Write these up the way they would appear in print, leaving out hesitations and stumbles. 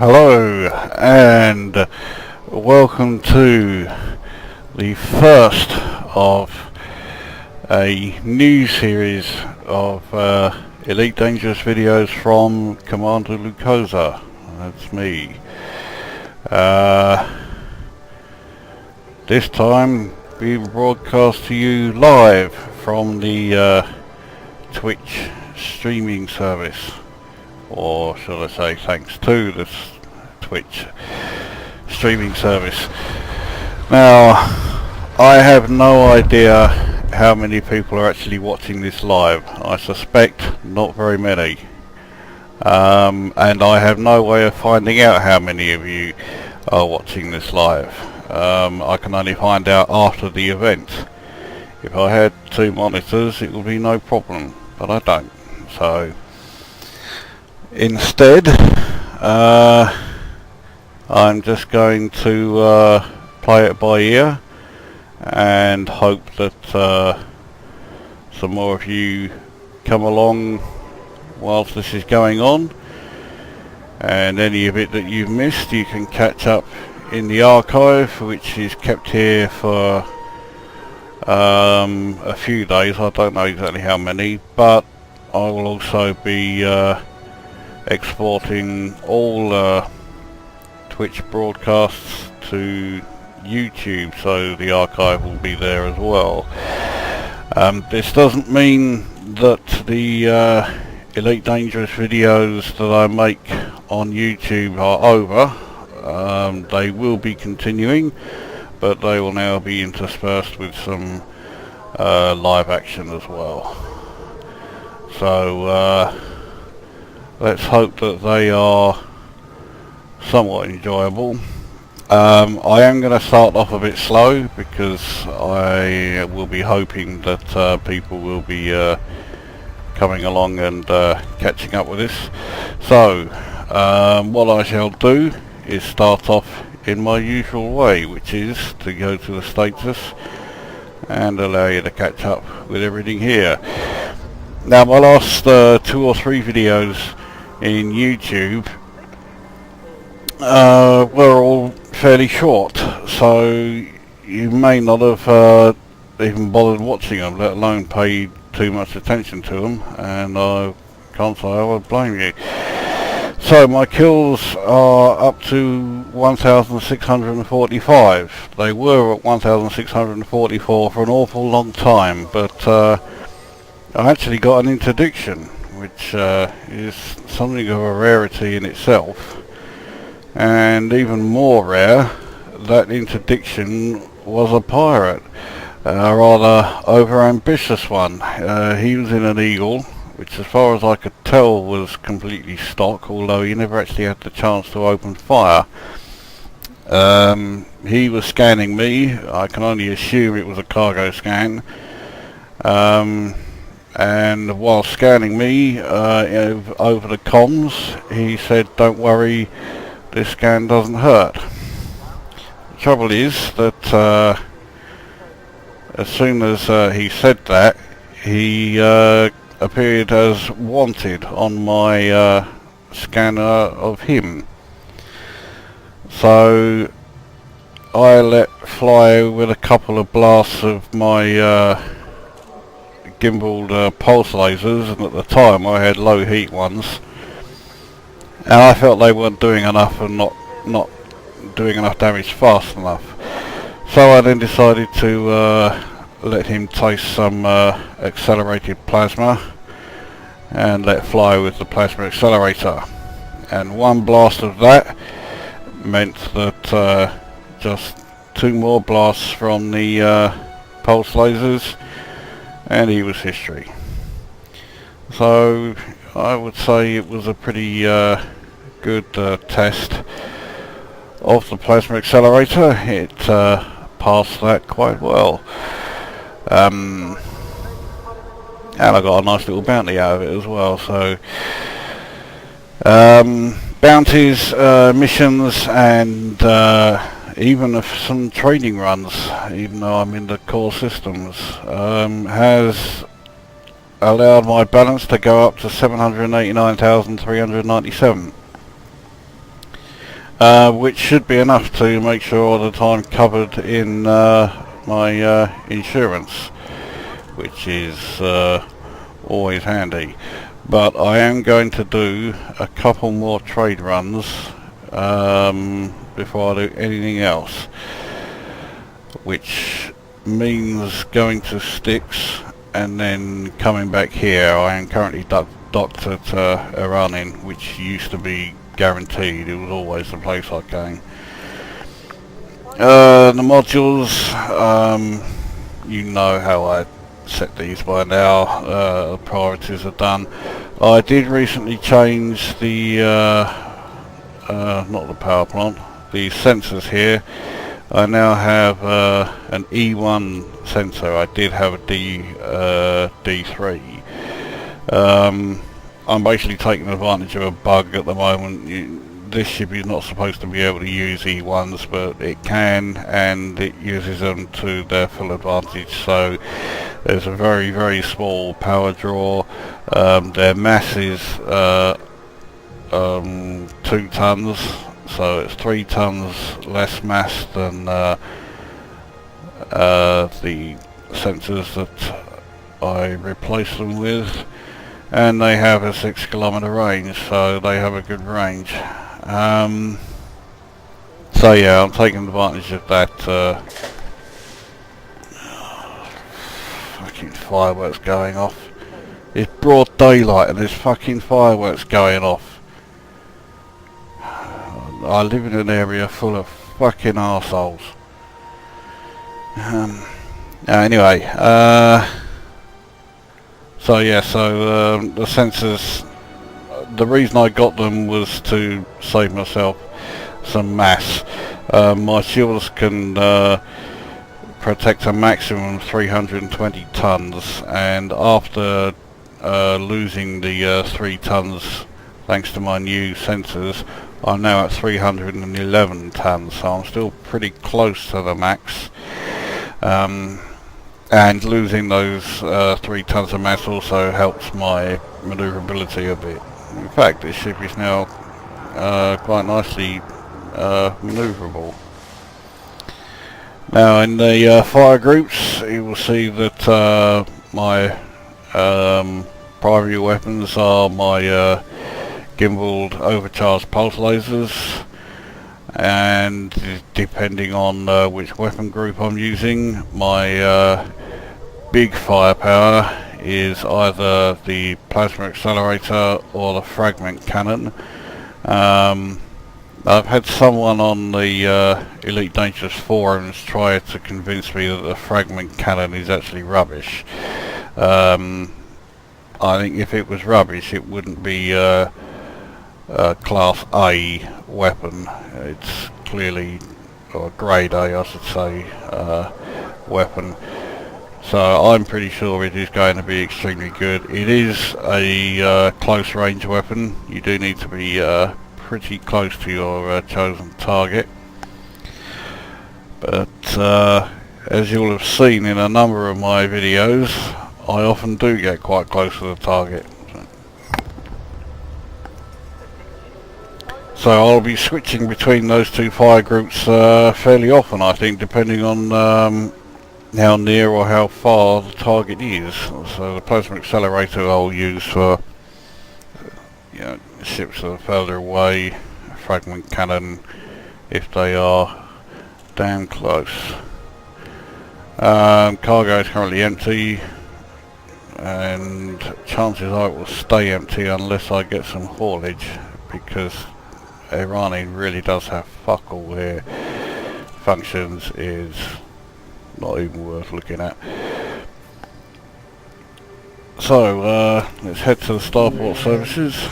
Hello and welcome to the first of a new series of Elite Dangerous videos from Commander Lucosa. That's me. This time we broadcast to you live from the Twitch streaming service. Or shall I say thanks to this Twitch streaming service. Now, I have no idea how many people are actually watching this live. I suspect not very many. And I have no way of finding out how many of you are watching this live. I can only find out after the event. If I had two monitors it would be no problem, but I don't. So instead, I'm just going to play it by ear and hope that some more of you come along whilst this is going on, and any of it that you've missed you can catch up in the archive, which is kept here for a few days. I don't know exactly how many, but I will also be exporting all Twitch broadcasts to YouTube, so the archive will be there as well. This doesn't mean that the Elite Dangerous videos that I make on YouTube are over. They will be continuing, but they will now be interspersed with some live action as well. So let's hope that they are somewhat enjoyable. I am going to start off a bit slow because I will be hoping that people will be coming along and catching up with this. So what I shall do is start off in my usual way, which is to go to the status and allow you to catch up with everything here. Now, my last 2 or 3 videos in YouTube were all fairly short, so you may not have even bothered watching them, let alone paid too much attention to them, and I can't say I would blame you. So my kills are up to 1,645. They were at 1,644 for an awful long time, but I actually got an interdiction, which is something of a rarity in itself, and even more rare, that interdiction was a pirate, a rather over-ambitious one. He was in an Eagle, which as far as I could tell was completely stock, although he never actually had the chance to open fire. He was scanning me. I can only assume it was a cargo scan. And while scanning me over the comms, he said, "Don't worry, this scan doesn't hurt." The trouble is that as soon as he said that, he appeared as wanted on my scanner of him. So I let fly with a couple of blasts of my gimbaled pulse lasers, and at the time I had low heat ones, and I felt they weren't doing enough and not doing enough damage fast enough. So I then decided to let him taste some accelerated plasma and let fly with the plasma accelerator, and one blast of that meant that just 2 more blasts from the pulse lasers and he was history. So I would say it was a pretty good test of the plasma accelerator. It passed that quite well, and I got a nice little bounty out of it as well. So bounties, missions, and even some training runs, even though I'm in the core systems, has allowed my balance to go up to 789,397. which should be enough to make sure that I'm covered in my insurance, which is always handy. But I am going to do a couple more trade runs before I do anything else, which means going to Styx and then coming back here. I am currently docked at Eranin, which used to be guaranteed. It was always the place I came. The modules, you know how I set these by now. The priorities are done. I did recently change the not the power plant, the sensors here. I now have an E1 sensor. I did have a D3. I'm basically taking advantage of a bug at the moment. This ship is not supposed to be able to use E1s, but it can, and it uses them to their full advantage. So there's a very, very small power draw. Their mass is 2 tons, so it's 3 tons less mass than the sensors that I replaced them with, and they have a 6 kilometer range, so they have a good range. So yeah, I'm taking advantage of that. Fucking fireworks going off. It's broad daylight and there's fucking fireworks going off. I live in an area full of fucking arseholes. Anyway, so yeah, the sensors, the reason I got them was to save myself some mass. My shields can protect a maximum of 320 tons, and after losing the 3 tons thanks to my new sensors, I'm now at 311 tons, so I'm still pretty close to the max. And losing those 3 tons of mass also helps my manoeuvrability a bit. In fact, this ship is now quite nicely manoeuvrable. Now in the fire groups, you will see that my primary weapons are my gimbaled overcharged pulse lasers, and depending on which weapon group I'm using, my big firepower is either the plasma accelerator or the fragment cannon. I've had someone on the Elite Dangerous forums try to convince me that the fragment cannon is actually rubbish. I think if it was rubbish, it wouldn't be a Class A weapon. It's clearly, or grade A I should say, weapon. So I'm pretty sure it is going to be extremely good. It is a close range weapon. You do need to be pretty close to your chosen target. But as you'll have seen in a number of my videos, I often do get quite close to the target. So I'll be switching between those 2 fire groups fairly often, I think, depending on how near or how far the target is. So the plasma accelerator I'll use for ships that are further away, fragment cannon if they are damn close. Cargo is currently empty, and chances are it will stay empty unless I get some haulage, because Eranin really does have fuck all here. Functions is not even worth looking at. So let's head to the starport services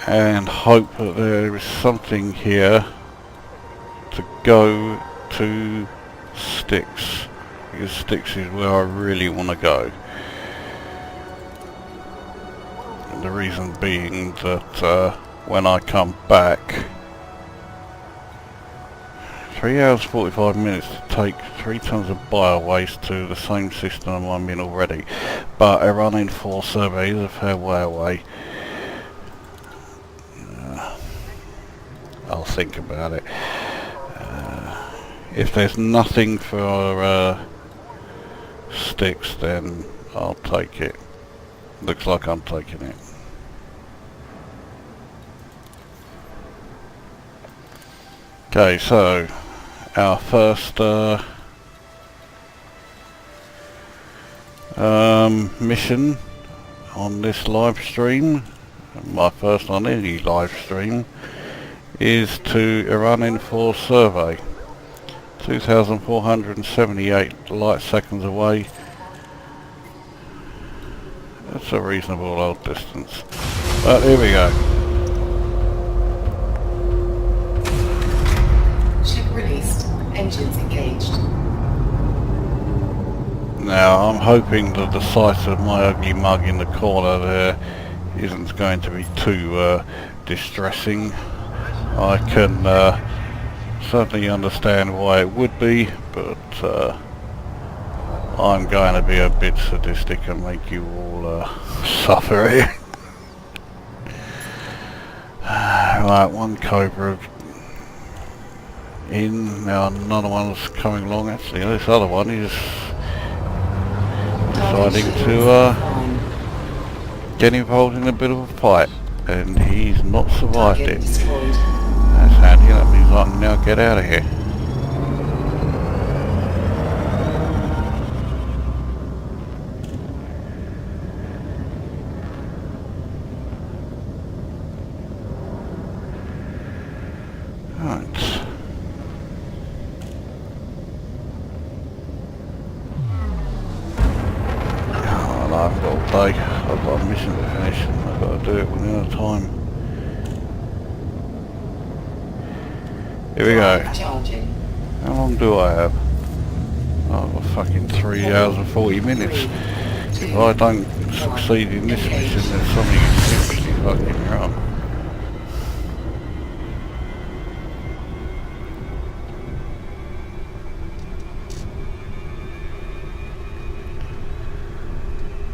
and hope that there is something here to go to Styx, because Styx is where I really want to go. And the reason being that when I come back, 3 hours 45 minutes to take 3 tons of bio waste to the same system I'm in already, but Eranin 4 survey is a fair way away. think about it. If there's nothing for Styx, then I'll take it. Looks like I'm taking it. Okay, so our first mission on this live stream, my first on any live stream, is to Eranin for survey. 2,478 light seconds away. That's a reasonable old distance. But here we go. Ship released. Engines engaged. Now I'm hoping that the sight of my ugly mug in the corner there isn't going to be too distressing. I can certainly understand why it would be, but I'm going to be a bit sadistic and make you all suffer here. Right, one Cobra in, now another one's coming along. Actually, this other one is deciding to get involved in a bit of a fight, and he's not survived it. That's handy, that means I can now get out of here. Right. Oh, no, I've got all day. I've got a mission to finish and I've got to do it within a time. Here we go. How long do I have? Oh, I've got fucking 3 hours and 40 minutes. If I don't succeed in this mission, there's something seriously fucking wrong.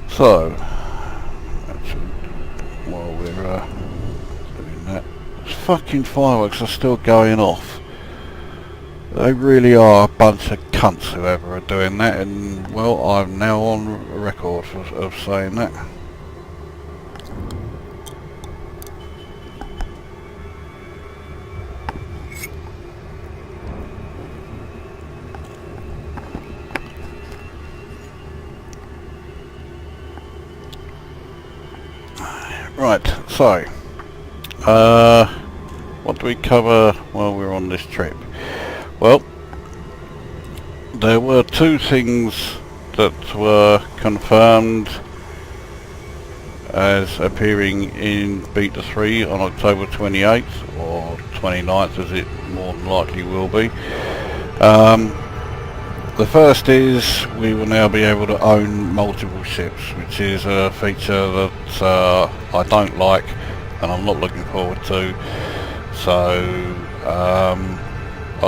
So, while we're doing that, those fucking fireworks are still going off. They really are a bunch of cunts, whoever are doing that, and well, I'm now on record of saying that. Right, so, what do we cover while we're on this trip? Well, there were two things that were confirmed as appearing in Beta 3 on October 28th, or 29th as it more than likely will be. The first is we will now be able to own multiple ships, which is a feature that I don't like and I'm not looking forward to. So I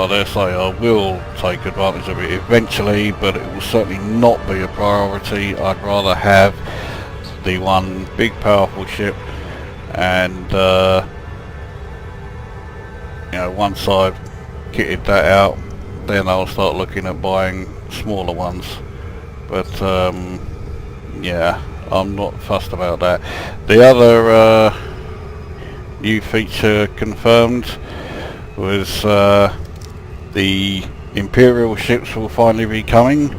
dare say I will take advantage of it eventually, but it will certainly not be a priority. I'd rather have the one big powerful ship, and you know, once I've kitted that out, then I'll start looking at buying smaller ones. But yeah, I'm not fussed about that. The other new feature confirmed was the Imperial ships will finally be coming.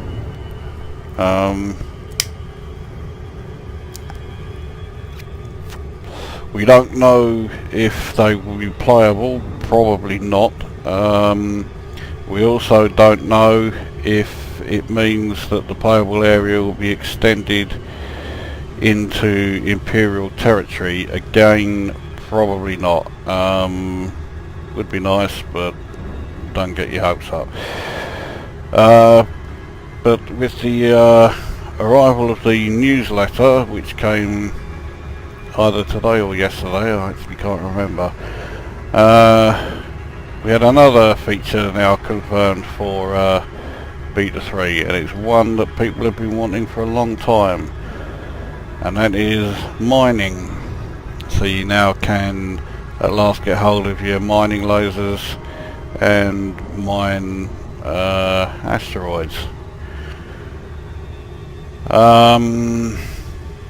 We don't know if they will be playable, probably not. We also don't know if it means that the playable area will be extended into Imperial territory. Again, probably not. Would be nice, but don't get your hopes up. But with the arrival of the newsletter, which came either today or yesterday, I actually can't remember, we had another feature now confirmed for Beta 3, and it's one that people have been wanting for a long time, and that is mining. So you now can at last get hold of your mining lasers and mine asteroids.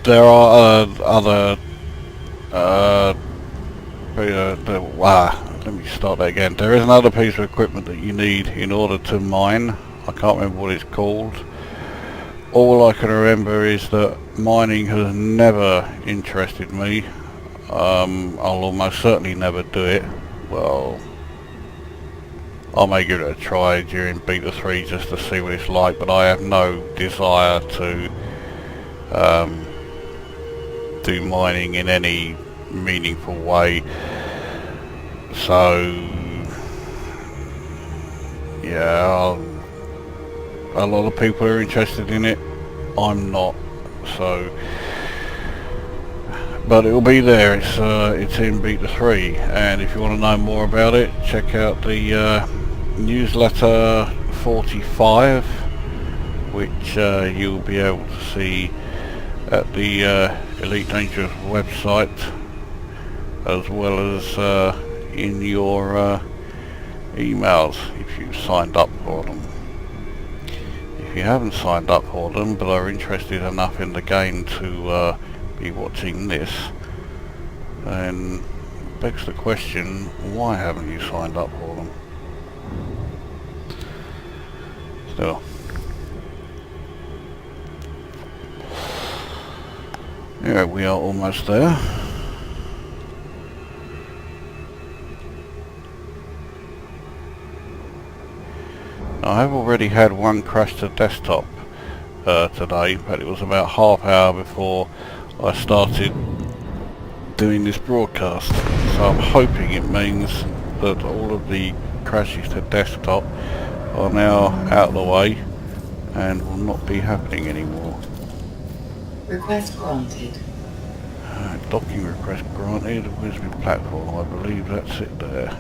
There are other let me start that again. There is another piece of equipment that you need in order to mine. I can't remember what it's called. All I can remember is that mining has never interested me. I'll almost certainly never do it. Well, I may give it a try during Beta 3 just to see what it's like, but I have no desire to do mining in any meaningful way. So yeah, a lot of people are interested in it. I'm not. So, but it will be there. It's in Beta 3, and if you want to know more about it, check out the newsletter 45, which you'll be able to see at the Elite Dangerous website, as well as in your emails if you've signed up for them. If you haven't signed up for them but are interested enough in the game to be watching this, then begs the question, why haven't you signed up for them? Still, yeah, we are almost there. I have already had one crash to desktop today, but it was about half hour before I started doing this broadcast. So I'm hoping it means that all of the crashes to desktop are now out of the way and will not be happening anymore. Request granted. Docking request granted. Where's my platform? I believe that's it there.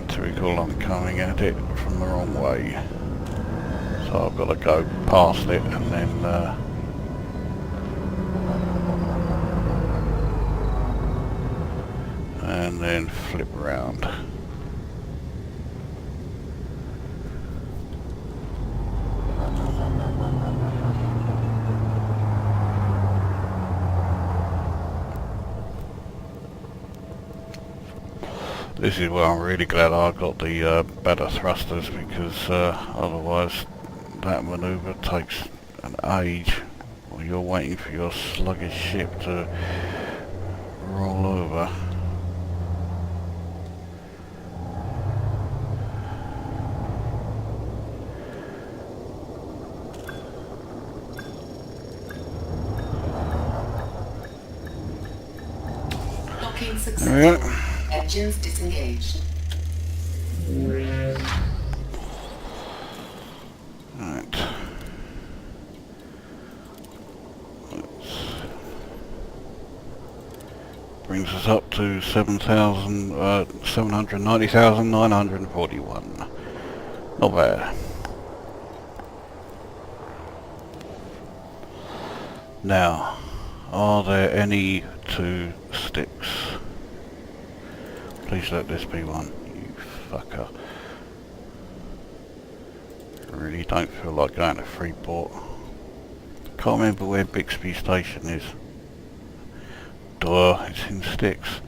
To recall, I'm coming at it from the wrong way, so I've got to go past it and then flip around. This is where I'm really glad I got the better thrusters, because otherwise that manoeuvre takes an age while you're waiting for your sluggish ship to roll over. Docking successful. There we go. Engines disengaged. Right. Brings us up to 790,941. Not bad. Now, are there any to Styx? Please let this be one, you fucker. I really don't feel like going to Freeport. Can't remember where Bixby station is. Duh, it's in Styx.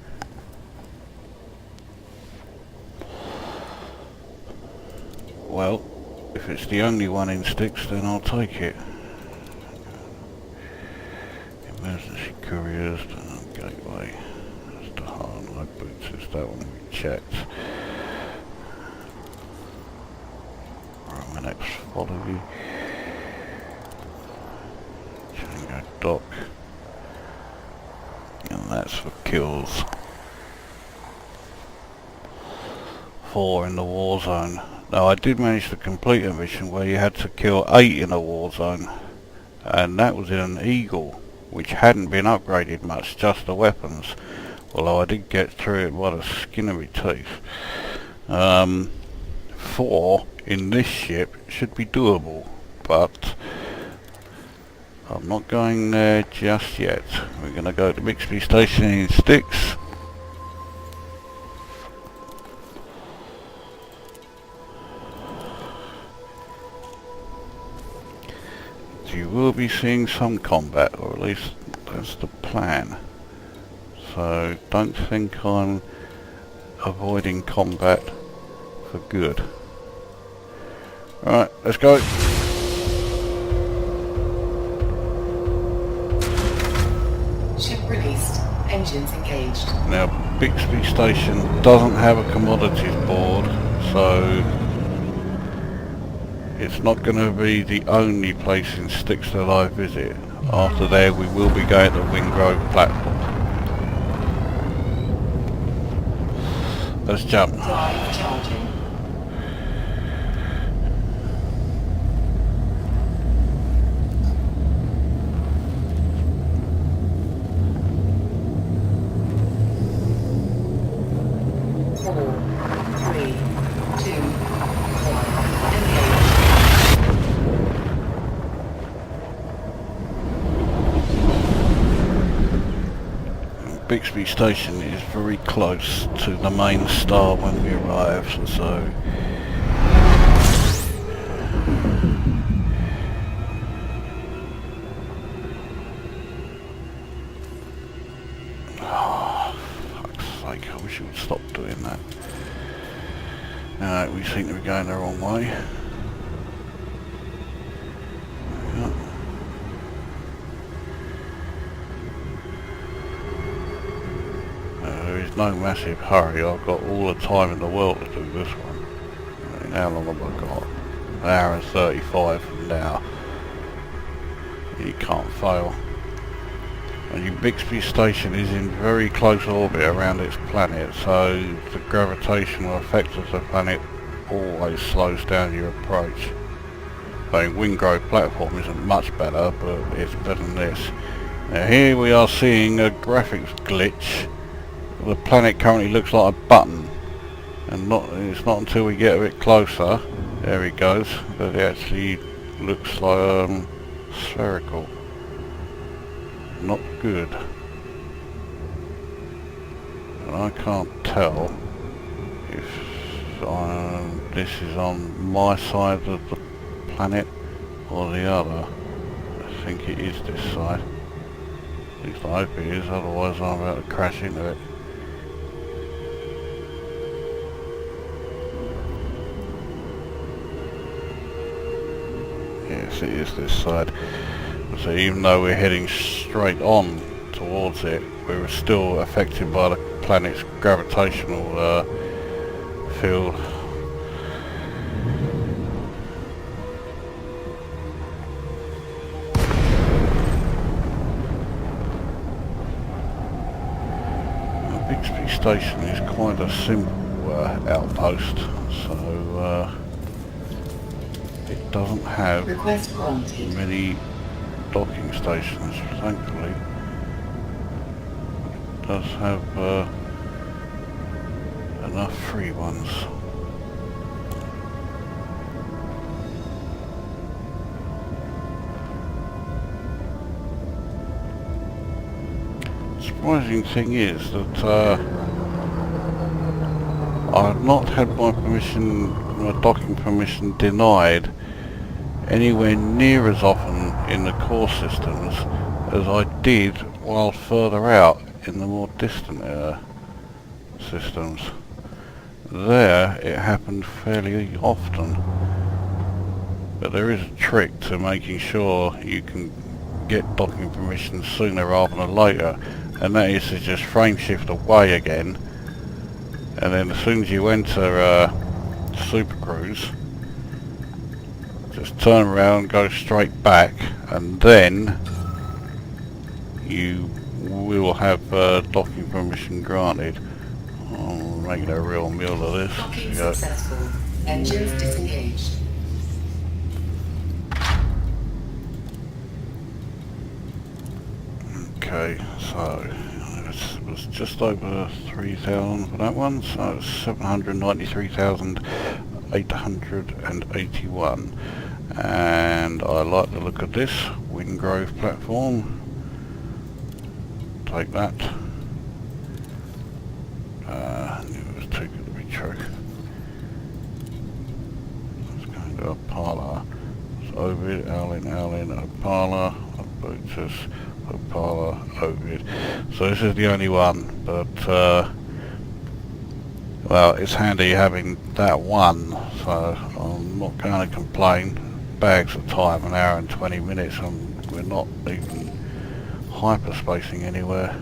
Well, if it's the only one in Styx, then I'll take it. Emergency couriers, gateway. That's the hard light boots, it's that one we checked. Roman X follow you. Chango dock. And that's for kills. 4 in the war zone. Now I did manage to complete a mission where you had to kill 8 in a war zone, and that was in an Eagle, which hadn't been upgraded much, just the weapons, although I did get through it by the skin of my teeth. 4 in this ship should be doable, but I'm not going there just yet. We're going to go to Bixby Station in Styx. You will be seeing some combat, or at least that's the plan. So don't think I'm avoiding combat for good. Alright, let's go. Ship released. Engines engaged. Now, Bixby Station doesn't have a commodities board, so it's not going to be the only place in Styx that I visit. After there, we will be going to Wingrove platform. Let's jump. Drive charging. Bixby Station is very close to the main star when we arrive, so fuck's sake, I wish you would stop doing that. Alright, we seem to be going the wrong way. Yeah. There is no massive hurry. I've got all the time in the world to do this one. I mean, how long have I got? An hour and 35 from now. You can't fail. And your Bixby Station is in very close orbit around its planet, so the gravitational effect of the planet always slows down your approach. The Wingrove platform isn't much better, but it's better than this. Now here we are seeing a graphics glitch. The planet currently looks like a button, and it's not until we get a bit closer, there he goes, that it actually looks like spherical. Not good. And I can't tell if this is on my side of the planet or the other. I think it is this side. At least I hope it is, otherwise I'm about to crash into it. Yes, it is this side. So even though we're heading straight on towards it, we're still affected by the planet's gravitational field. The Bixby Station is quite a simple outpost, so it doesn't have many docking stations, thankfully. It does have enough free ones. The surprising thing is that I've not had my docking permission denied anywhere near as often in the core systems as I did while further out in the more distant systems. There it happened fairly often, but there is a trick to making sure you can get docking permission sooner rather than later, and that is to just frame shift away again, and then as soon as you enter Super Cruise, just turn around, go straight back, and then you will have docking permission granted. I'm making a real meal of this. Docking successful. Engines disengaged. Okay, so it was just over 3,000 for that one, so it's 793,881. And I like the look of this. We Wingrove platform. Take that. It was too good to be true. Let's go into Opala. It's Ovid, Alin, Opala, Obotus, Opala, Ovid. So this is the only one, but well, it's handy having that one, so I'm not going to complain. Bags of time, an hour and 20 minutes, and we're not even hyperspacing anywhere.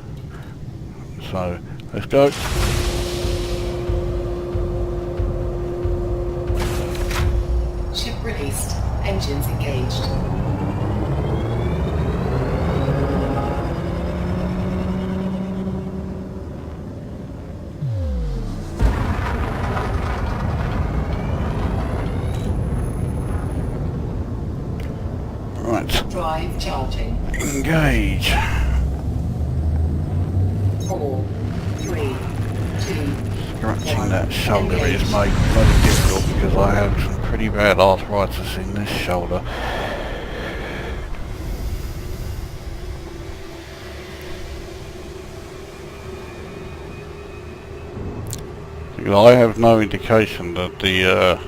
So, let's go. Ship released. Engines engaged. Right. Drive charging. Engage. 4, 3, 2. Scratching that shoulder is made bloody difficult because I have some pretty bad arthritis in this shoulder. I have no indication that the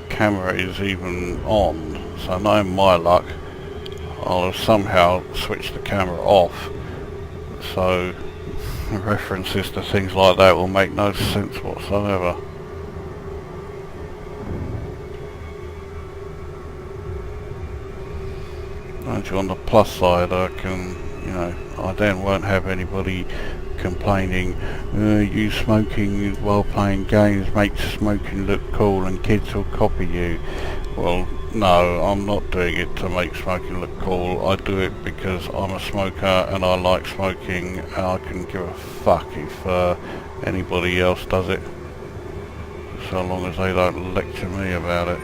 camera is even on, so knowing my luck, I'll have somehow switched the camera off, so references to things like that will make no sense whatsoever. And on the plus side, I can, I then won't have anybody complaining, you smoking while playing games makes smoking look cool and kids will copy you. Well, no, I'm not doing it to make smoking look cool. I do it because I'm a smoker and I like smoking, and I can give a fuck if anybody else does it, so long as they don't lecture me about it.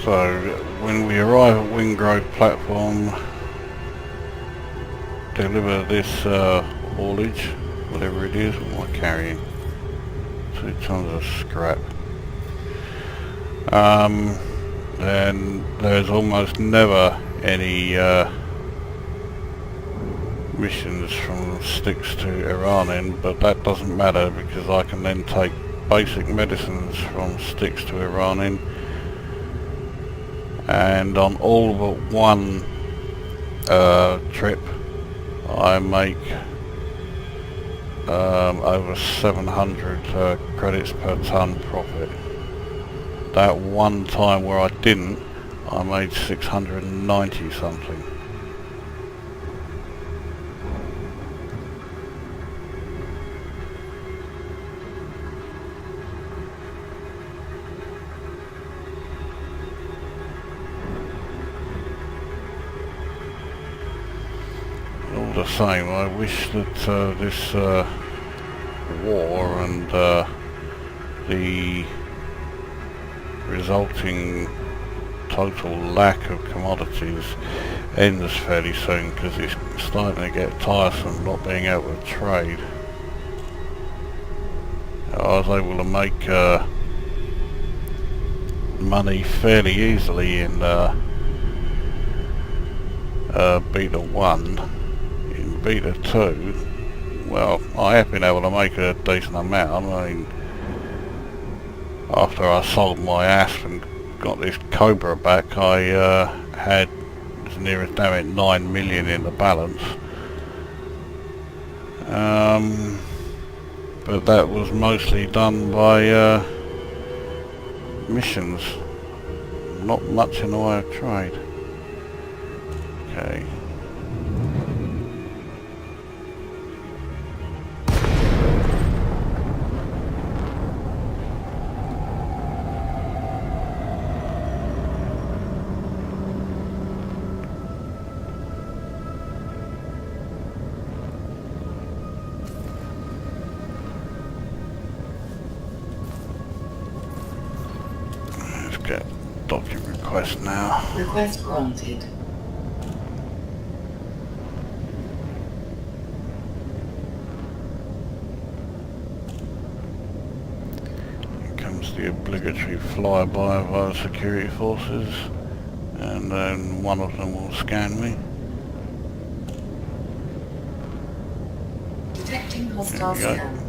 So when we arrive at Wingrove platform, deliver this haulage, whatever it is. What am I carrying? 2 tons of scrap. Then there's almost never any missions from Styx to Eranin, but that doesn't matter because I can then take basic medicines from Styx to Eranin. And on all but one trip I make over 700 credits per ton profit. That one time where I didn't, I made 690 something. The same, I wish that this war and the resulting total lack of commodities ends fairly soon, because it's starting to get tiresome not being able to trade. I was able to make money fairly easily in Beta 1. Beta 2, well, I have been able to make a decent amount. I mean, after I sold my ass and got this Cobra back, I had as near as damn it 9 million in the balance. But that was mostly done by missions, not much in the way of trade. Okay. request now. Request granted. Here comes the obligatory flyby via security forces, and then one of them will scan me. Detecting hostile There we go. scan.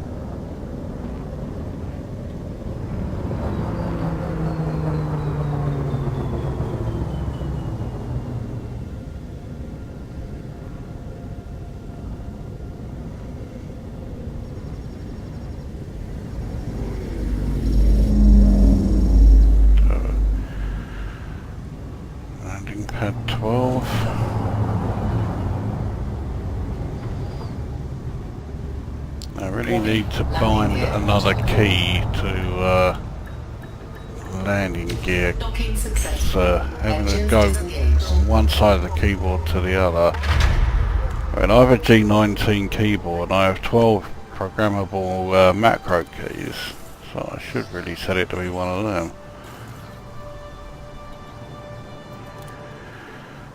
Landing pad 12. I really need to find another key to landing gear. Docking success. Having to Engines go disengaged. from one side of the keyboard to the other. And I have a G19 keyboard and I have 12 programmable macro keys, so I should really set it to be one of them.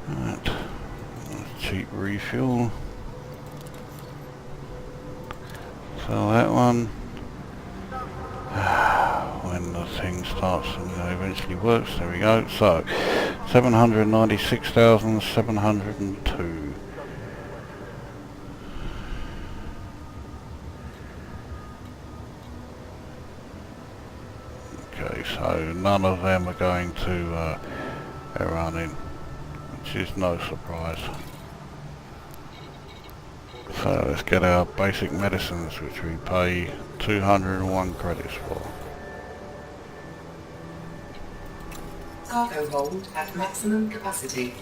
Right. Cheap refuel. So that one, when the thing starts and eventually works, there we go. So 796,702. Okay, so none of them are going to Eranin, which is no surprise. So let's get our basic medicines, which we pay 201 credits for. Cargo hold at maximum capacity.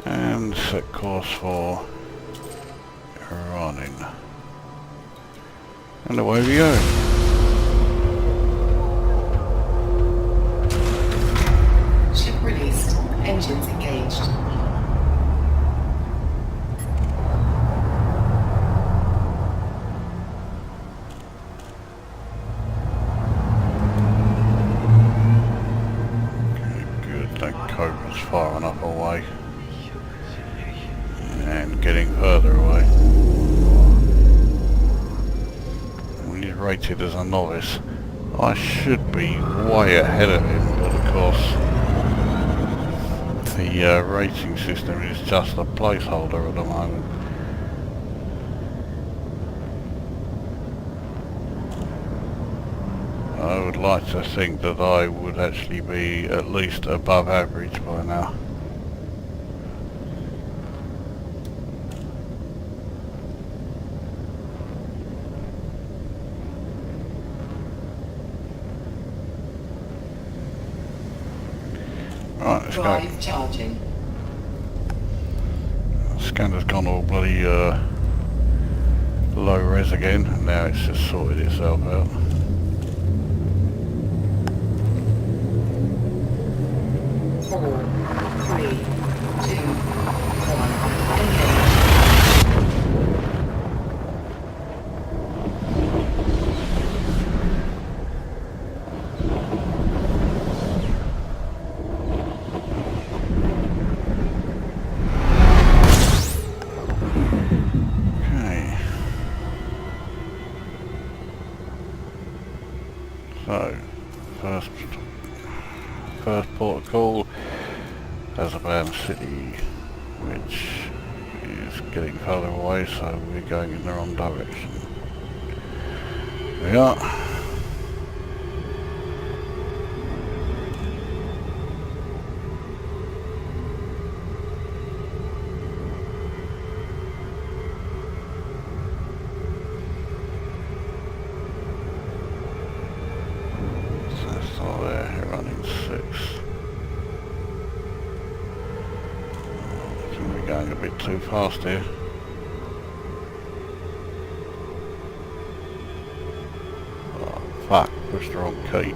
And set course for Eranin. And away we go. Ship released. Engines engaged. Okay, good. That Cobra's far enough away. And getting further away. When he's rated as a novice, I should be way ahead of him, but of course the rating system is just a placeholder at the moment. I would like to think that I would actually be at least above average by now. Right, let's go. Drive charging. Scanner's gone all bloody low res again, and now it's just sorted itself out. Four, three, two, one. Engage. Okay. So, first port of call, Azerbaijan City, which is getting further away, so we're going in the wrong direction. There we are. So that's all there, Eranin 6. I think we're going a bit too fast here. Oh, fuck, pushed the wrong key.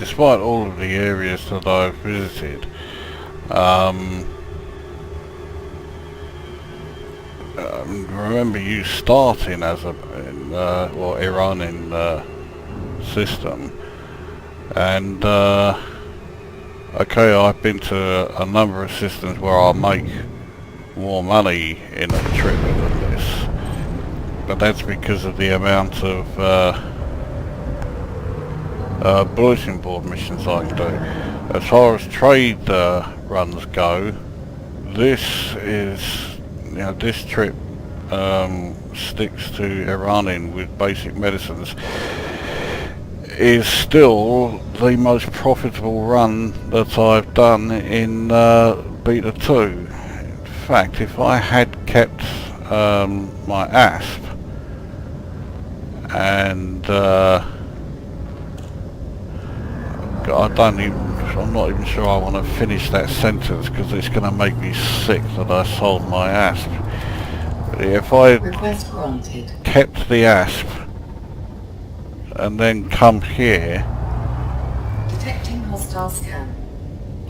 despite all of the areas that I've visited, remember you starting as a Eranin system, and okay, I've been to a number of systems where I'll make more money in a trip than this, but that's because of the amount of bulletin board missions I can do. As far as trade runs go, this is, this trip sticks to Eranin with basic medicines, is still the most profitable run that I've done in Beta 2. In fact, if I had kept my ASP and I'm not even sure I want to finish that sentence because it's going to make me sick that I sold my ASP. But if I Request granted. kept the ASP and then come here, Detecting hostile scan.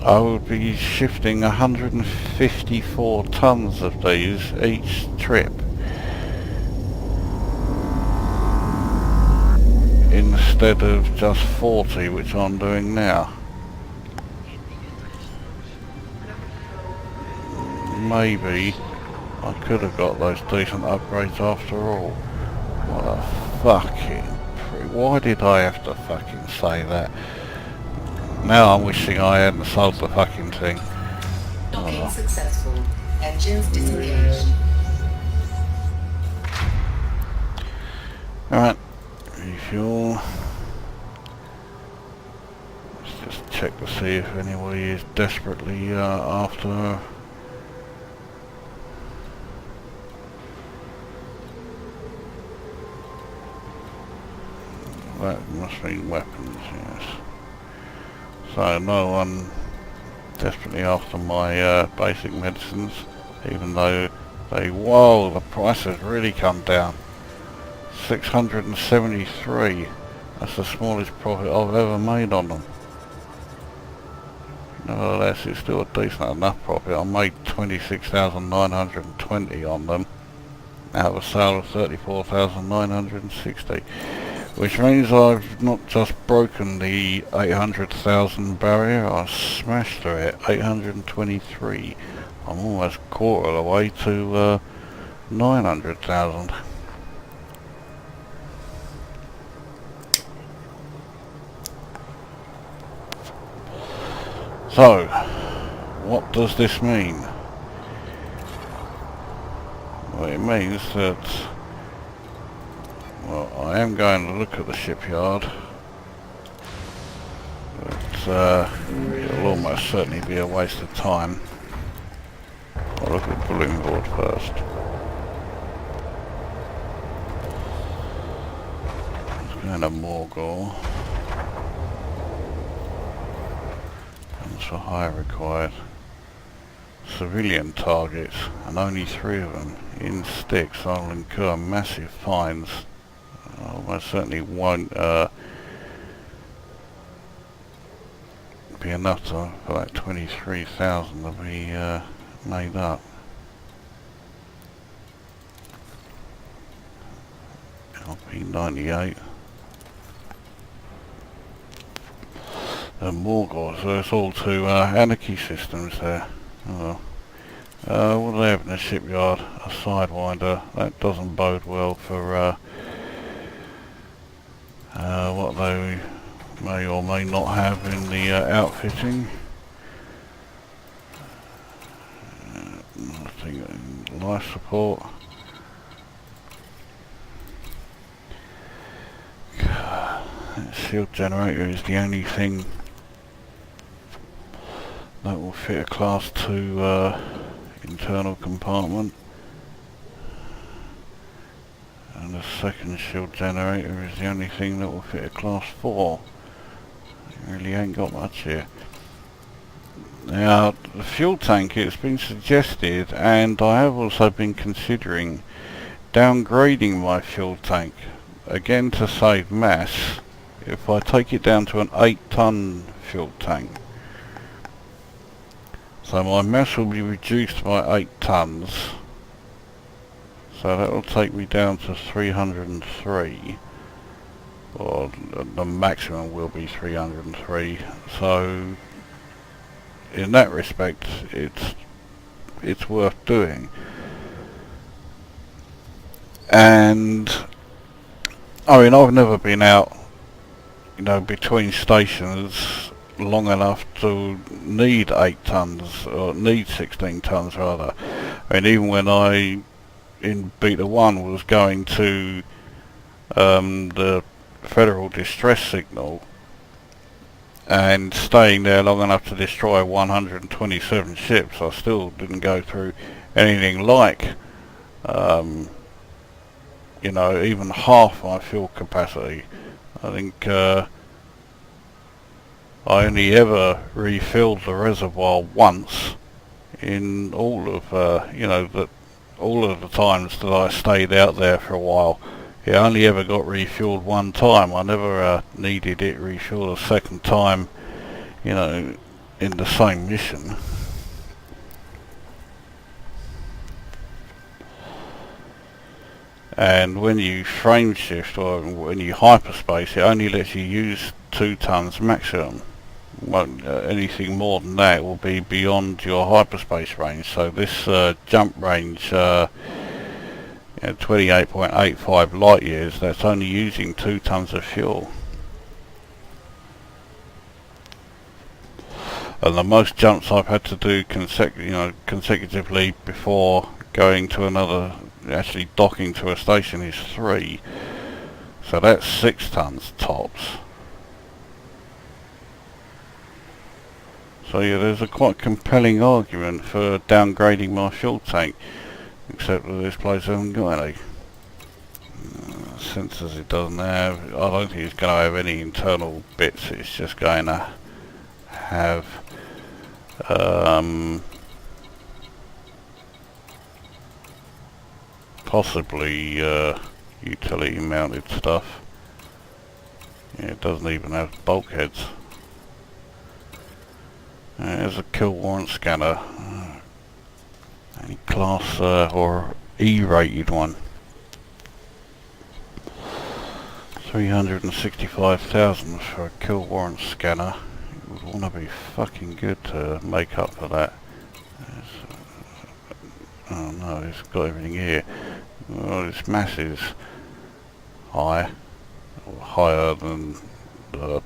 I would be shifting 154 tons of these each trip, instead of just 40, which I'm doing now. Maybe I could have got those decent upgrades after all. What a fucking why did I have to fucking say that? Now I'm wishing I hadn't sold the fucking thing. Docking successful. Engines disengaged. Alright, refuel. Let's just check to see if anybody is desperately after. That must mean weapons, yes. So no one desperately after my basic medicines, even though whoa, the price has really come down. 673. That's the smallest profit I've ever made on them. Nevertheless, it's still a decent enough profit. I made 26,920 on them out of a sale of 34,960. Which means I've not just broken the 800,000 barrier, I smashed through it, 823. I'm almost a quarter of the way to 900,000. So, what does this mean? Well, it means that, well, I am going to look at the shipyard, but it'll almost certainly be a waste of time. I'll look at the bulletin board first. Let's go into Morgul. Comes for hire required. Civilian targets, and only 3 of them. In Styx, I'll incur massive fines. I most certainly won't be enough for that 23,000 to be made up. LP 98. And Morgul, so it's all 2 anarchy systems there. Oh. What do they have in the shipyard? A sidewinder. That doesn't bode well for what they may or may not have in the outfitting. I think life support. That shield generator is the only thing that will fit a class 2 internal compartment. And the second shield generator is the only thing that will fit a class 4. It really ain't got much here. Now, the fuel tank, it's been suggested, and I have also been considering downgrading my fuel tank, again to save mass, if I take it down to an 8-ton fuel tank, so my mass will be reduced by 8 tons, so that will take me down to 303, or the maximum will be 303, so in that respect it's worth doing. And I mean, I've never been out, you know, between stations long enough to need 8 tons, or need 16 tons rather. I mean, even when I, in Beta 1, was going to the Federal Distress Signal and staying there long enough to destroy 127 ships, I still didn't go through anything like you know, even half my fuel capacity. I think I only ever refilled the reservoir once in all of you know, all of the times that I stayed out there for a while. It only ever got refueled one time. I never needed it refueled a second time, you know, in the same mission. And when you frame shift, or when you hyperspace, it only lets you use 2 tons maximum. Anything more than that will be beyond your hyperspace range. So this jump range, 28.85 light years, that's only using 2 tons of fuel. And the most jumps I've had to do consecutively before going to another, actually docking to a station, is 3. So that's 6 tons tops. So yeah, there's a quite compelling argument for downgrading my fuel tank, except that this place hasn't got any sensors. It doesn't have. I don't think it's going to have any internal bits. It's just going to have possibly utility mounted stuff. Yeah, it doesn't even have bulkheads. There's a kill warrant scanner. Any class or E rated one. 365,000 for a kill warrant scanner. It would want to be fucking good to make up for that. Oh no, it's got everything here. Well, its mass is high, or higher than the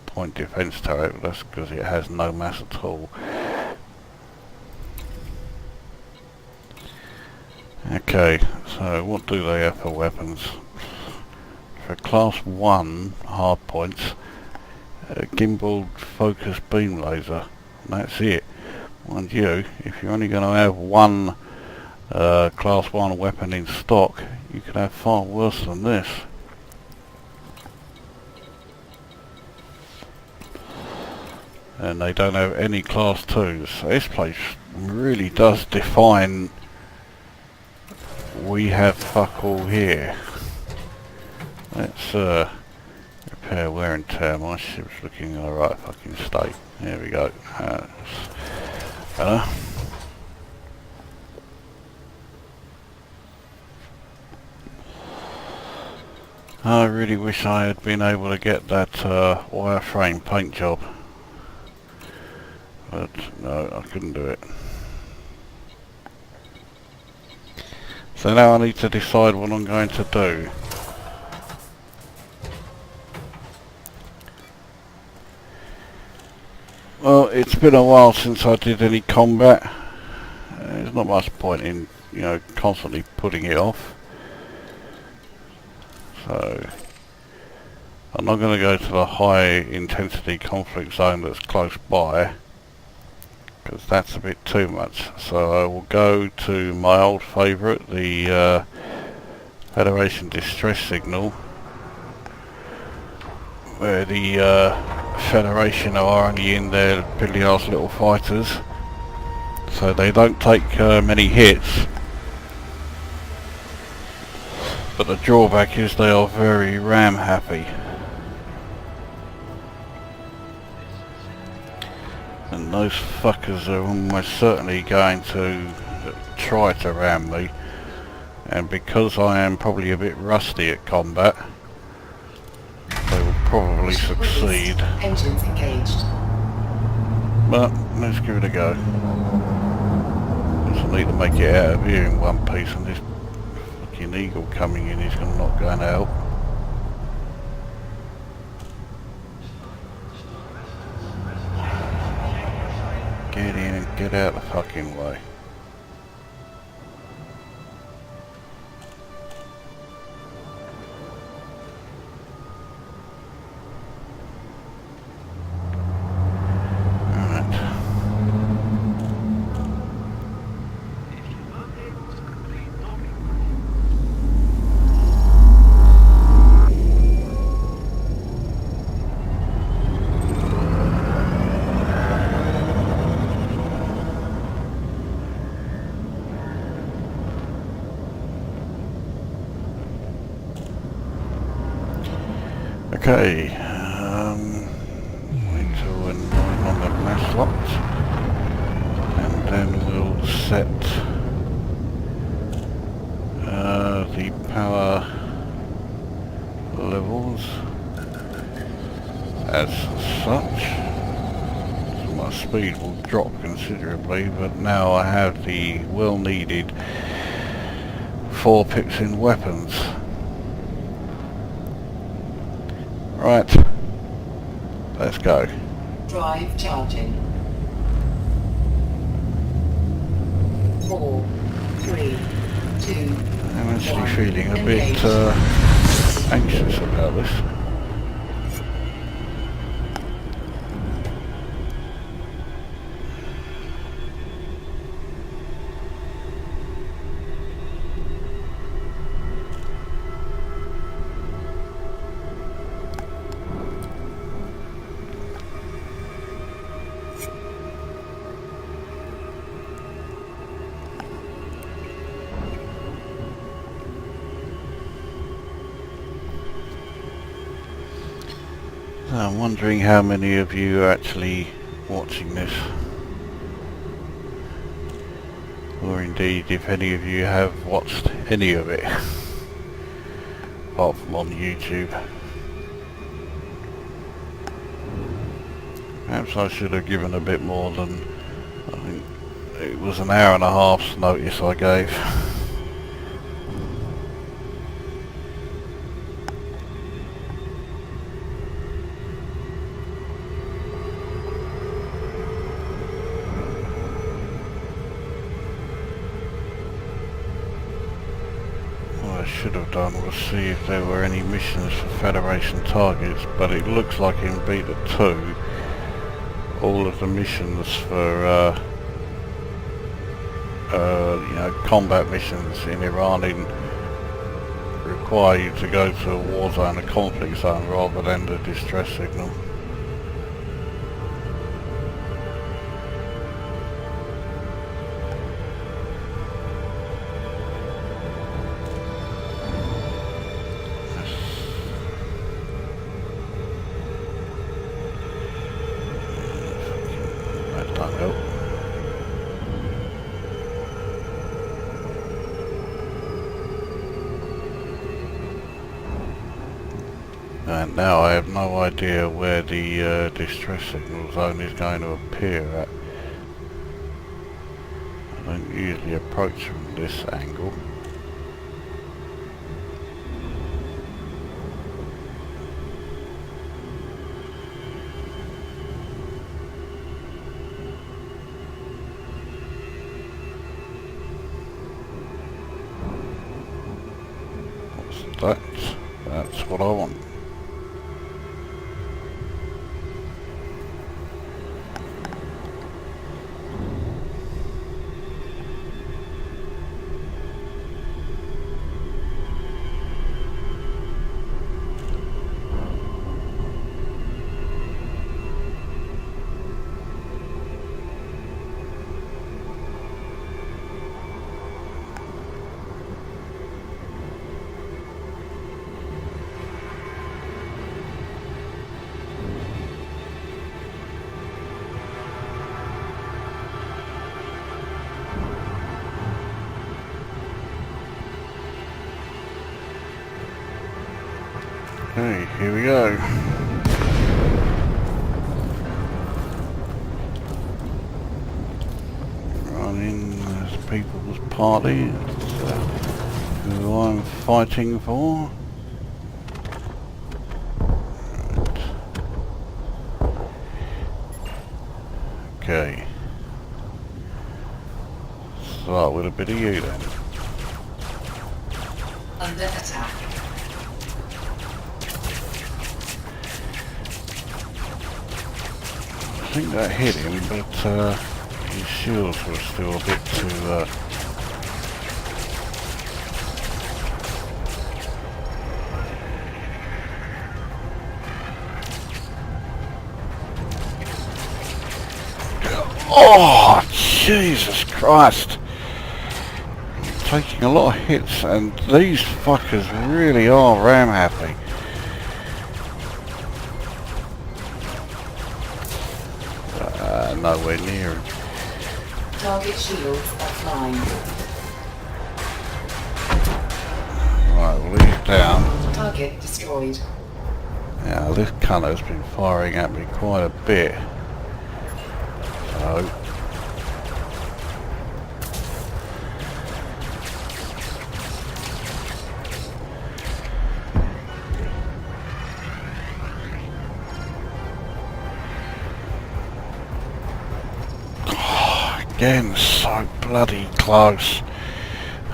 point defense turret, but that's because it has no mass at all. Okay, so what do they have for weapons? For class 1 hardpoints, a gimbaled focus beam laser, and that's it. Mind you, if you're only going to have one class 1 weapon in stock, you could have far worse than this. And they don't have any class 2s. So this place really does define we have fuck all here. Let's repair wear and tear. My ship's looking in the right fucking state. There we go. Better. I really wish I had been able to get that wireframe paint job, but no, I couldn't do it. So now I need to decide what I'm going to do. Well, it's been a while since I did any combat. There's not much point in, you know, constantly putting it off. So I'm not going to go to the high intensity conflict zone that's close by, because that's a bit too much. So I will go to my old favourite, the Federation Distress Signal, where the Federation are only in their piddly arse little fighters, so they don't take many hits. But the drawback is they are very ram happy. And those fuckers are almost certainly going to try to ram me. And because I am probably a bit rusty at combat, they will probably succeed. Engines engaged. But let's give it a go. Just need to make it out of here in one piece, and this fucking eagle coming in is not going to help. Get in and get out the fucking way. Okay, wait till we're on the mass locked, and then we'll set the power levels as such. So my speed will drop considerably, but now I have the well needed 4 picks in weapons. Right, let's go. Drive charging. 4, 3, 2. I'm actually feeling a bit anxious about this. I'm wondering how many of you are actually watching this, or indeed if any of you have watched any of it, apart from on YouTube. Perhaps I should have given a bit more than, I think it was an hour and a half's notice I gave. Should have done was see if there were any missions for Federation targets, but it looks like in Beta 2 all of the missions for you know, combat missions in Eranin require you to go to a war zone, a conflict zone, rather than the distress signal. And now I have no idea where the distress signal zone is going to appear at. I don't usually approach from this angle. What's that? That's what I want. Okay, here we go. Running as people's party, who I'm fighting for. Right. Okay. Start with a bit of you then. Under attack. I think that hit him, but his shields were still a bit too... Oh, Jesus Christ! I'm taking a lot of hits, and these fuckers really are ram happy. Nowhere near him. Target shields offline. Right, well he's down. Target destroyed. Now this cunner's been firing at me quite a bit. So... Again, so bloody close.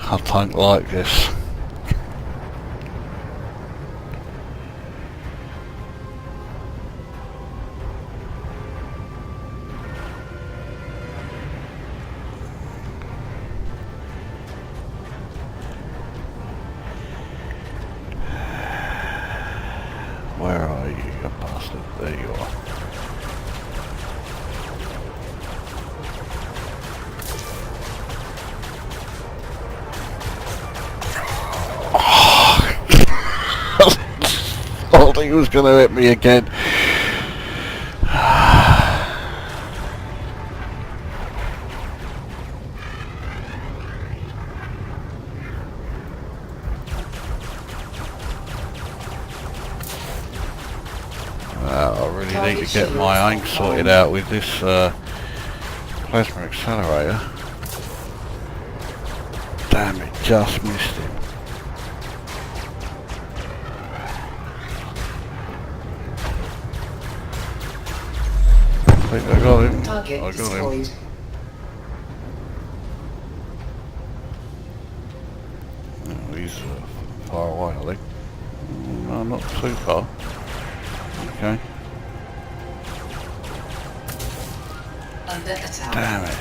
I don't like this. Where are you, you bastard? There you are. I thought he was going to hit me again. I really need to get my aim sorted out with this plasma accelerator. Damn it, just missed him. I think I got him. Target I got destroyed. him. Oh, he's far away, I think. No, not too far. Okay. Under attack. Damn it.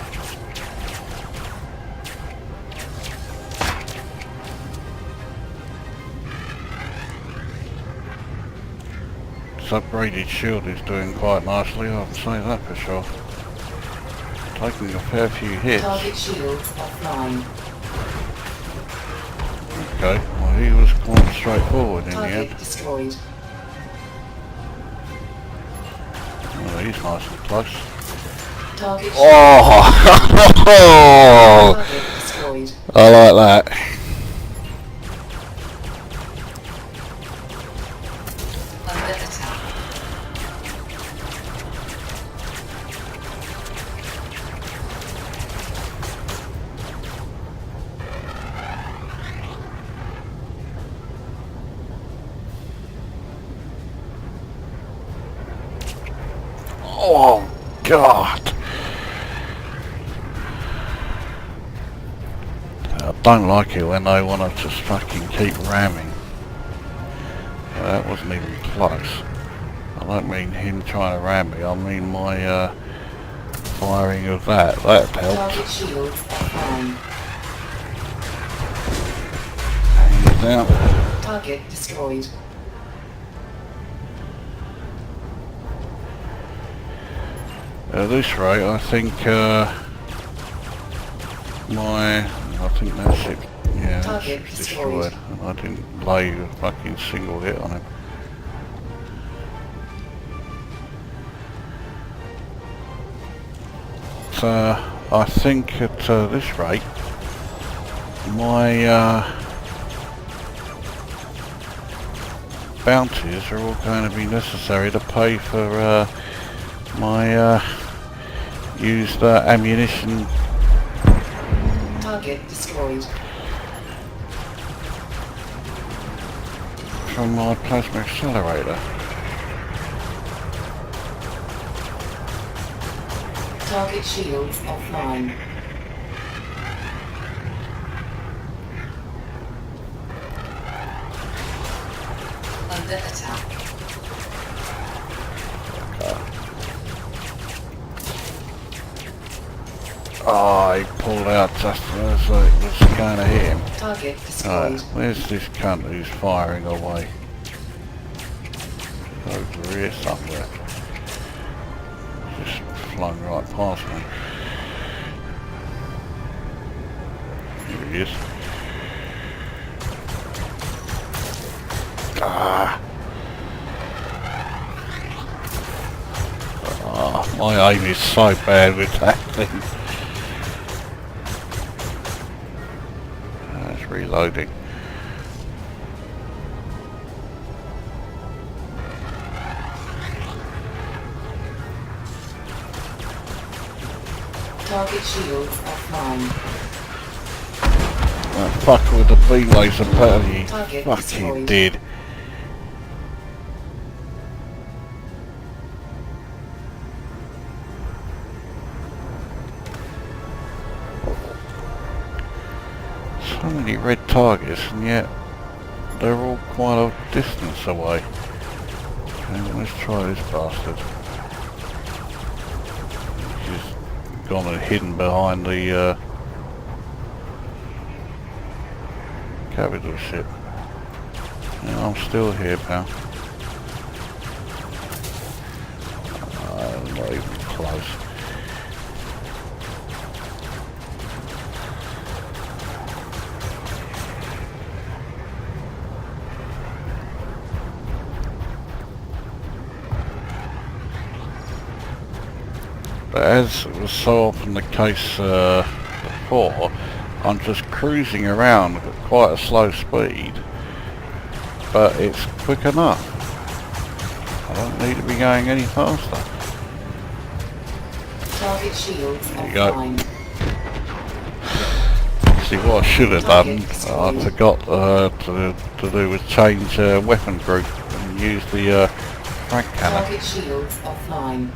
This upgraded shield is doing quite nicely, I can say that for sure. Taking a fair few hits. Target shields offline. Okay, well he was quite straightforward in the Target end. destroyed. Oh, he's nice and close. Target Oh! Target destroyed. I like that. Under attack. Oh, God. I don't like it when they want to just fucking keep ramming. That wasn't even close. I don't mean him trying to ram me, I mean my firing of that. That helped. Target shields offline. He's down. Target destroyed. At this rate, I think I think that ship, yeah, that Target ship's destroyed. destroyed. And I didn't lay a fucking single hit on him. So, I think at this rate, my bounties are all going to be necessary to pay for my used ammunition. Target destroyed. From my plasma accelerator. Target shields offline. Under attack. Oh, he pulled out just as it was going to hit him. Target Alright, destroyed. where's this cunt who's firing away? Over here somewhere. Just flung right past me. Here he is. Ah! Oh, my aim is so bad with that thing. It's reloading. Target shields offline. That fucker with the beam laser bloody Target fucking destroyed. did. So many red targets, and yet they're all quite a distance away. Okay, let's try this bastard. He's gone and hidden behind the capital ship. Yeah, I'm still here, pal. I'm not even close. But as was so often the case before, I'm just cruising around at quite a slow speed, but it's quick enough. I don't need to be going any faster. Target shields There you go. offline. See, what I should have done, I forgot to do was change weapon group and use the frag cannon. Target shields offline.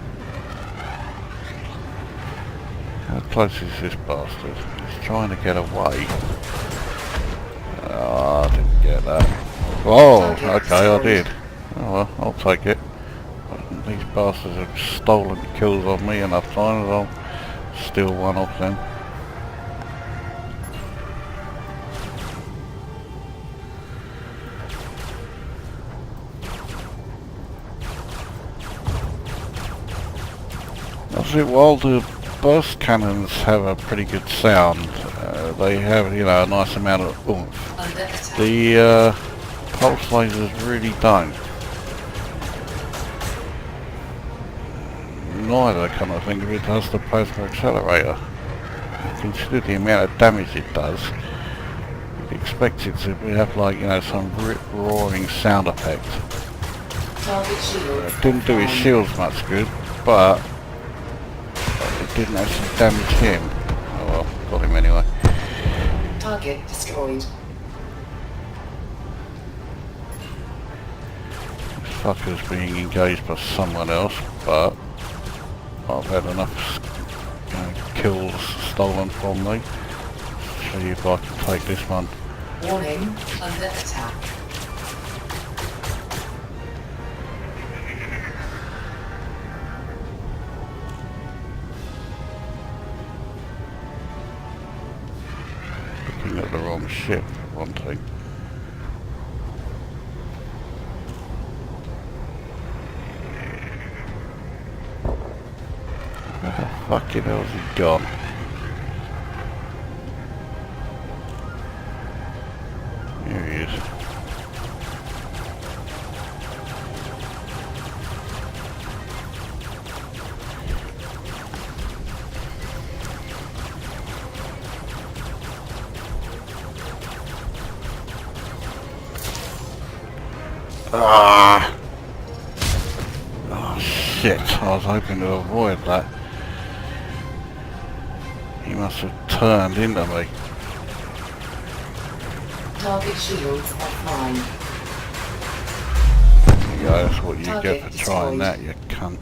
How close is this bastard? He's trying to get away. Oh, I didn't get that. Oh, okay, I did. Oh well, I'll take it. These bastards have stolen kills on me enough times, I'll steal one off them. That's it, while the burst cannons have a pretty good sound, they have, you know, a nice amount of oomph. Under attack. The pulse lasers really don't. Neither, can I think of it, does the plasma accelerator. Consider the amount of damage it does. You'd expect it to have, like, you know, some rip-roaring sound effect. Target shields It didn't do his offline. shields much good, but it didn't actually damage him. Oh well, got him anyway. Target destroyed. This fucker's being engaged by someone else, but I've had enough kills stolen from me. See if I can take this one. Warning, under attack. Looking at the wrong ship, for one thing. Where the fucking hell's he gone? Here he is. Ah! Oh shit, I was hoping to avoid that. He must have turned into me. Target shields offline. Yeah, that's what you Target get for trying destroyed. that, you cunt.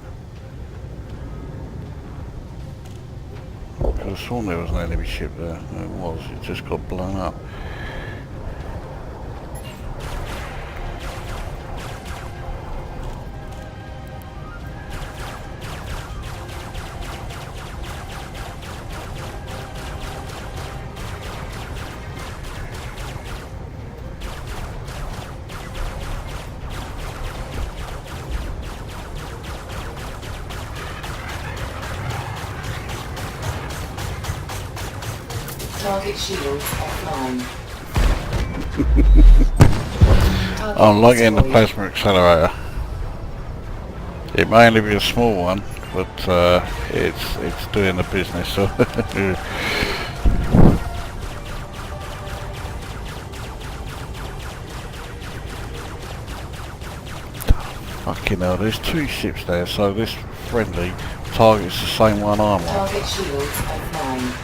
I could have sworn there was an enemy ship there. No, it was, it just got blown up. Target shields offline. Target I'm looking at the destroyed. plasma accelerator. It may only be a small one, but it's doing the business. So fucking hell, there's two ships there, so this friendly target's the same one I'm on. Target shields offline.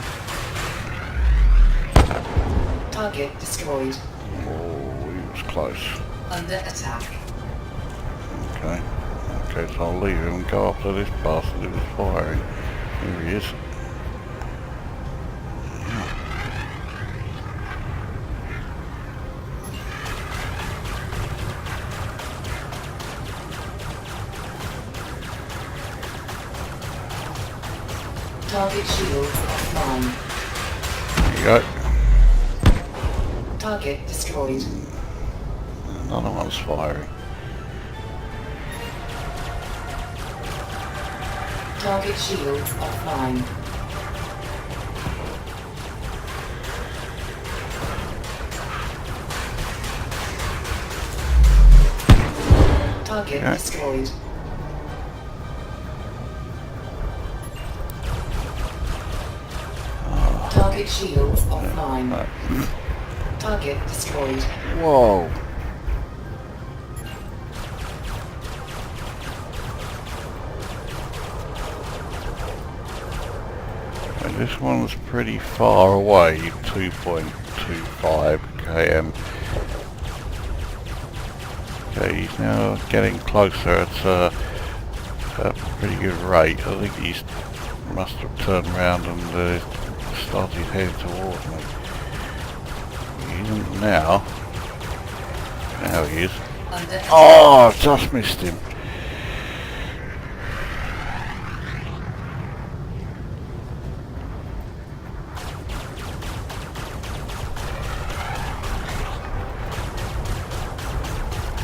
Target destroyed. Oh, he was close. Under attack. Okay. Okay, so I'll leave him and go after this bastard who was firing. Here he is. Target shields offline. There you go. Target destroyed. Another one's firing. Target shields offline. Target Okay. destroyed. Target shields offline. Right. Target destroyed. Whoa. Okay, this one's pretty far away, 2.25 km. Okay, he's now getting closer at a pretty good rate. I think he's must have turned around and started heading towards me. He isn't now. Now he is. Under attack. Oh, I've just missed him.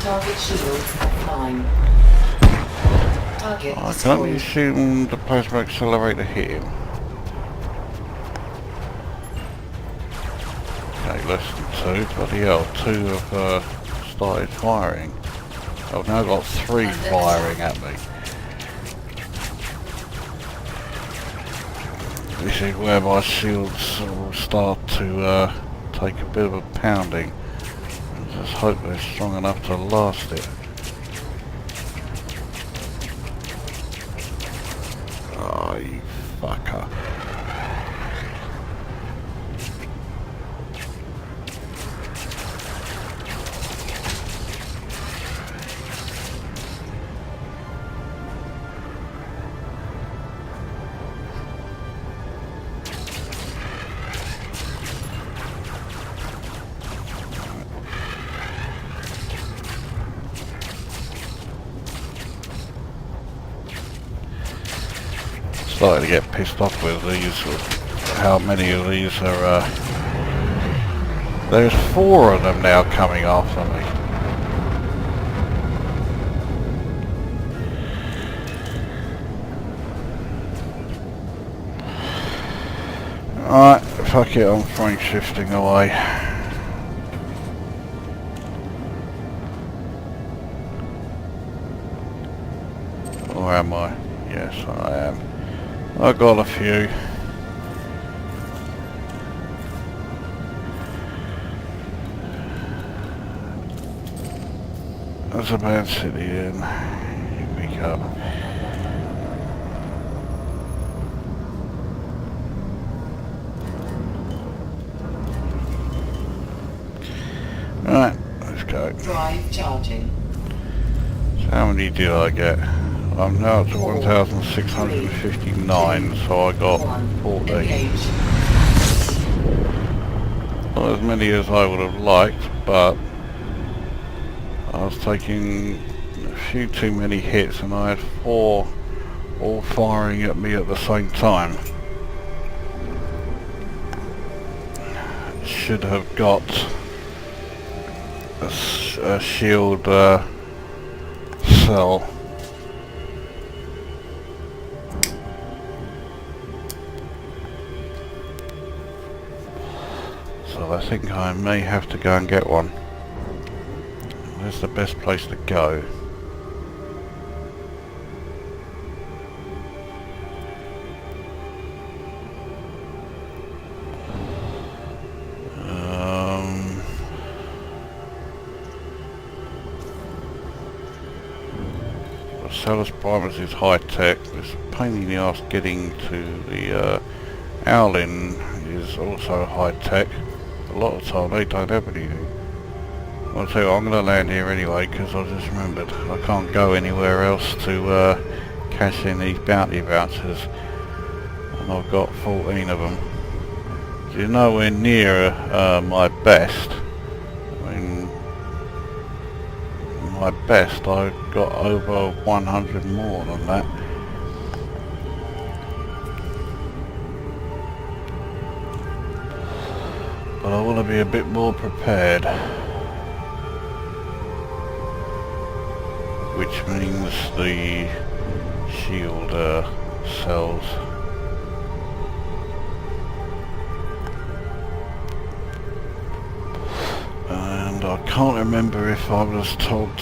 Target shields offline. Target I can destroyed. only assume the plasma accelerator hit him. Okay, less than two. Bloody hell, two have started firing. I've now got three firing at me. This is where my shields will start to take a bit of a pounding. I just hope they're strong enough to last it. Oh, you fucker. Starting to get pissed off with these, how many of these are, there's 4 of them now coming after me. Alright, fuck it, I'm frame shifting away. Or am I? Yes, I am. I got a few. That's a bad city then. Here we go. Right, let's go. Drive charging. So how many did I get? I'm now up to 1,659, so I got 40. Engage. Not as many as I would have liked, but I was taking a few too many hits and I had 4 all firing at me at the same time. Should have got a shield cell. So I think I may have to go and get one. Where's the best place to go? Salus Primus is high tech. It's a pain in the ass getting to the Owlin is also high tech. A lot of the time they don't have anything. I'll tell you what, I'm going to land here anyway because I just remembered I can't go anywhere else to cash in these bounty vouchers, and I've got 14 of them. So you're nowhere near my best. I mean, my best I got over 100 more than that. But I want to be a bit more prepared, which means the shield cells. And I can't remember if I was told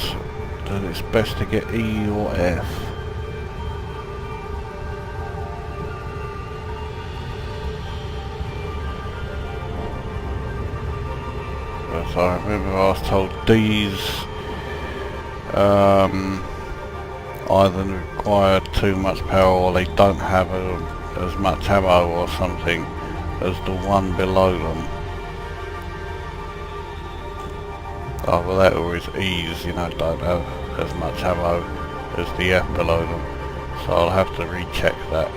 that it's best to get E or F. But I remember I was told D's either require too much power or they don't have as much ammo or something as the one below them. Either that or his E's, you know, don't have as much ammo as the F below them. So I'll have to recheck that.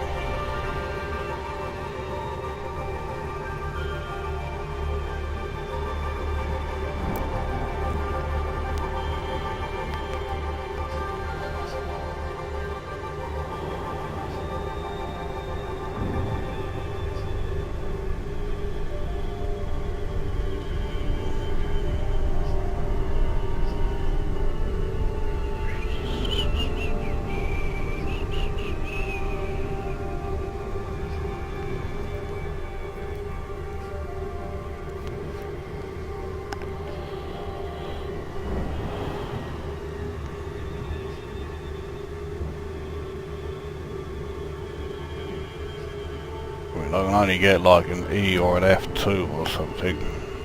I can only get like an E or an F2 or something,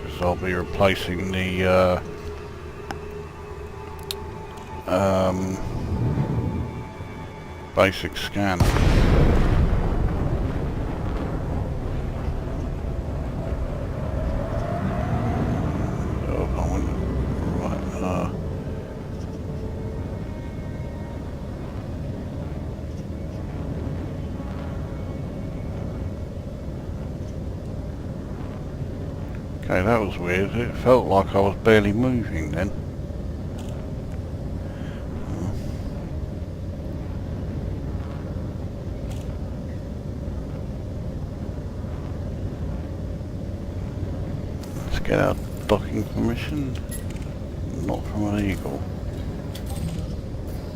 because I'll be replacing the basic scanner. Okay, that was weird. It felt like I was barely moving then. Let's get our docking permission. Not from an Eagle.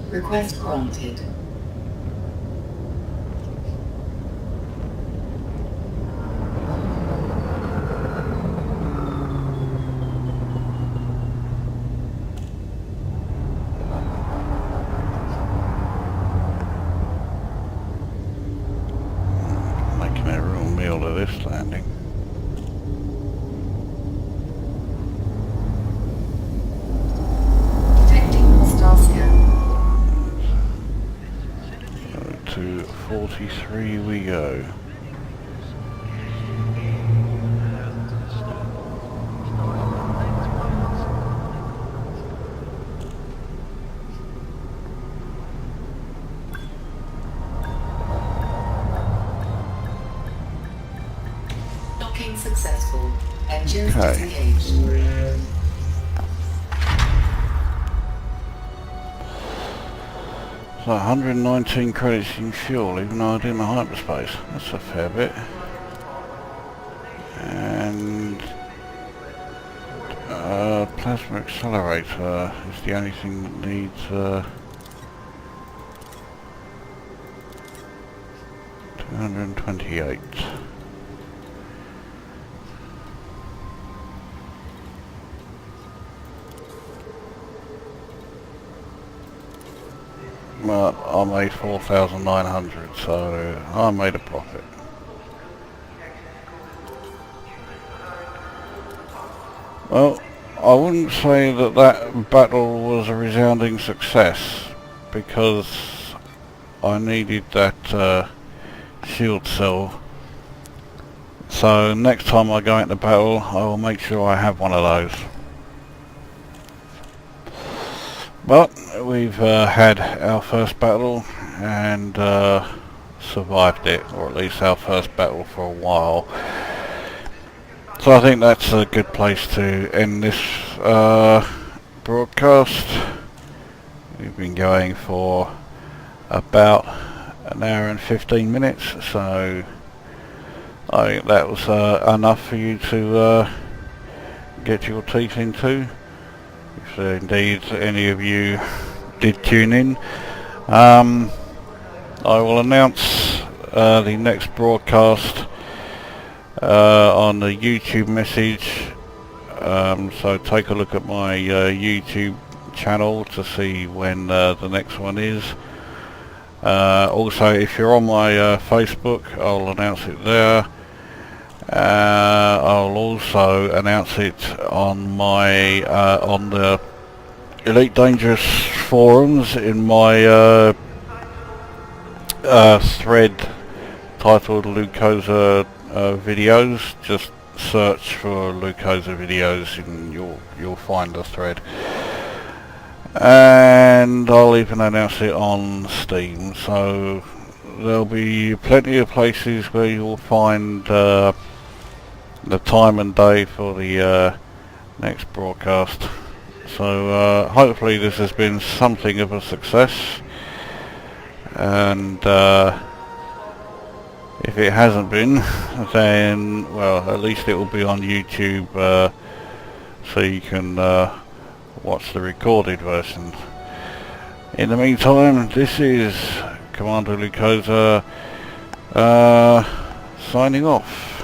Request granted. This landing. Detecting 43 we go. Docking successful. Engines Okay. disengaged. So 119 credits in fuel, even though I did my hyperspace. That's a fair bit. And plasma accelerator is the only thing that needs 228. Well, I made 4,900, so I made a profit. Well, I wouldn't say that that battle was a resounding success, because I needed that shield cell. So next time I go into battle, I will make sure I have one of those. But we've had our first battle and survived it, or at least our first battle for a while. So I think that's a good place to end this broadcast. We've been going for about an hour and 15 minutes, so I think that was enough for you to get your teeth into. If indeed any of you did tune in, I will announce the next broadcast on the YouTube message, so take a look at my YouTube channel to see when the next one is. Also, if you're on my Facebook, I'll announce it there. I'll also announce it on my on the Elite Dangerous forums in my thread titled Lucosa videos. Just search for Lucosa videos and you'll find the thread. And I'll even announce it on Steam, so there'll be plenty of places where you'll find the time and day for the next broadcast. So hopefully this has been something of a success, and if it hasn't been, then well, at least it will be on YouTube, so you can watch the recorded version. In the meantime, this is Commander Lucosa signing off.